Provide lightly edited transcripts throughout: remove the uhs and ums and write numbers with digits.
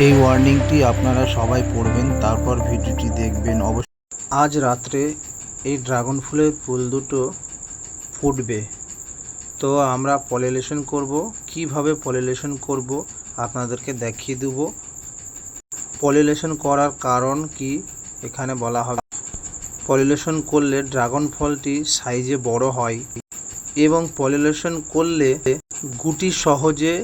এই ওয়ার্নিংটি আপনারা সবাই পড়বেন, তারপর ভিডিওটি দেখবেন অবশ্যই। আজ রাত্রে এই ড্রাগন ফুলের ফুল দুটো ফুটবে, তো আমরা পলিনেশন করব। কিভাবে পলিনেশন করব আপনাদেরকে দেখিয়ে দেব। পলিনেশন করার কারণ কি এখানে বলা হবে। পলিনেশন করলে ড্রাগন ফলটি সাইজে বড় হয় এবং পলিনেশন করলে গুটি সহজে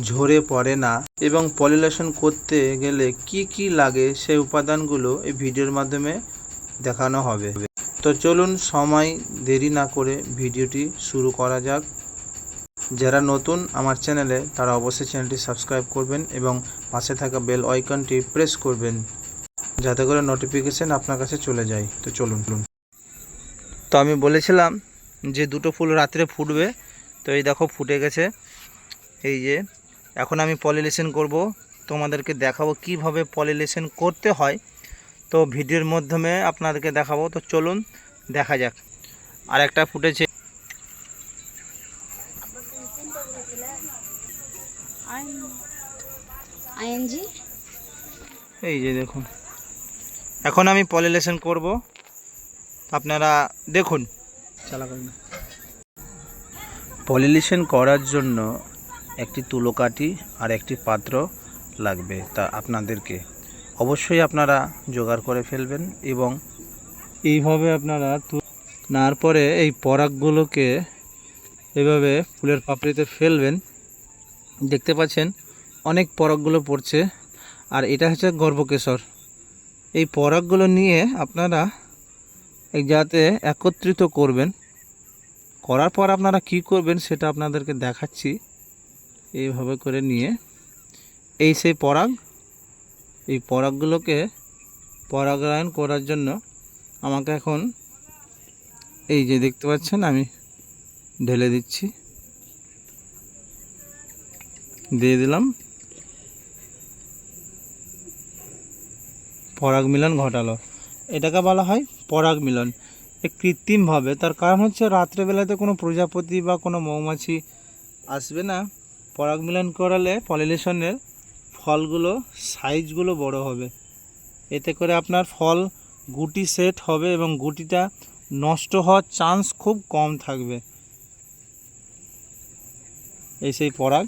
ঝরে পড়ে না। এবং পলিনেশন করতে গেলে কি কি লাগে সেই উপাদানগুলো এই ভিডিওর মাধ্যমে দেখানো হবে। তো চলুন সময় দেরি না করে ভিডিওটি শুরু করা যাক। যারা নতুন আমার চ্যানেলে তারা অবশ্যই চ্যানেলটি সাবস্ক্রাইব করবেন এবং পাশে থাকা বেল আইকনটি প্রেস করবেন, যাতে করে নোটিফিকেশন আপনার কাছে চলে যায়। তো চলুন। তো আমি বলেছিলাম যে দুটো ফুল রাত্রে ফুটবে, তো এই দেখো ফুটে গেছে। এই যে এখন আমি পলিনেশন করব, তোমাদেরকে দেখাবো কিভাবে পলিনেশন করতে হয়। তো ভিডিওর মাধ্যমে আপনাদেরকে দেখাবো। তো চলুন দেখা যাক। আর একটা ফুটেছে। এই যে দেখুন, এখন আমি পলিনেশন করব, আপনারা দেখুন। পলিনেশন করার জন্য একটি তুলো কাঠি আর একটি পাত্র লাগবে, তা আপনাদেরকে অবশ্যই আপনারা জোগাড় করে ফেলবেন। এবং এইভাবে আপনারা নেওয়ার পরে এই পরাগগুলোকে এভাবে ফুলের পাপড়িতে ফেলবেন। দেখতে পাচ্ছেন অনেক পরাগগুলো পড়ছে, আর এটা হচ্ছে গর্ভকেশর। এই পরাগগুলো নিয়ে আপনারা এক জায়গাতে একত্রিত করবেন। করার পর আপনারা কি করবেন সেটা আপনাদেরকে দেখাচ্ছি। এইভাবে করে নিয়ে এই সেই পরাগ, এই পরাগগুলোকে পরাগায়ন করার জন্য আমাকে এখন এই যে দেখতে পাচ্ছেন আমি ঢেলে দিচ্ছি, দিয়ে দিলাম। পরাগ মিলন ঘটালো, এটাকে বলা হয় পরাগ মিলন। কৃত্রিমভাবে, তার কারণ হচ্ছে রাত্রেবেলাতে কোনো প্রজাপতি বা কোনো মৌমাছি আসবে না। পরাগ মিলন করালে পলিনেশনের ফলগুলো সাইজগুলো বড় হবে। এতে করে আপনার ফল গুটি সেট হবে এবং গুটিটা নষ্ট হওয়ার চান্স খুব কম থাকবে। এই সেই পরাগ।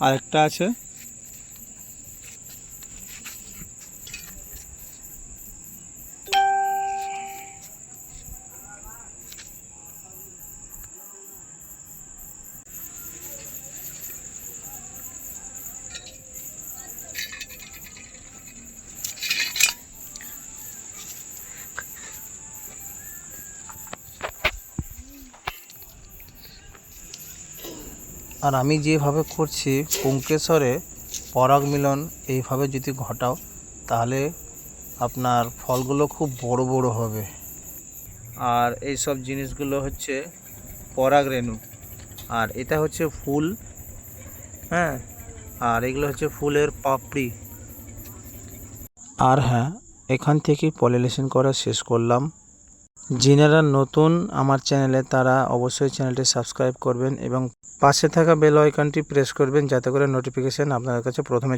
আরেকটা আছে। আর আমি যেভাবে করছি পুংকেশরে পরাগ মিলন এইভাবে যদি ঘটাও, তাহলে আপনার ফলগুলো খুব বড় বড় হবে। আর এই সব জিনিসগুলো হচ্ছে পরাগ রেণু, আর এটা হচ্ছে ফুল। হ্যাঁ, আর এগুলো হচ্ছে ফুলের পাপড়ি। আর হ্যাঁ, এখান থেকে পলিনেশন করা শেষ করলাম। যিনারা নতুন আমার চ্যানেলে তারা অবশ্যই চ্যানেলটি সাবস্ক্রাইব করবেন এবং পাশে থাকা বেল আইকনটি প্রেস করবেন, যাতে করে নোটিফিকেশান আপনার কাছে প্রথমে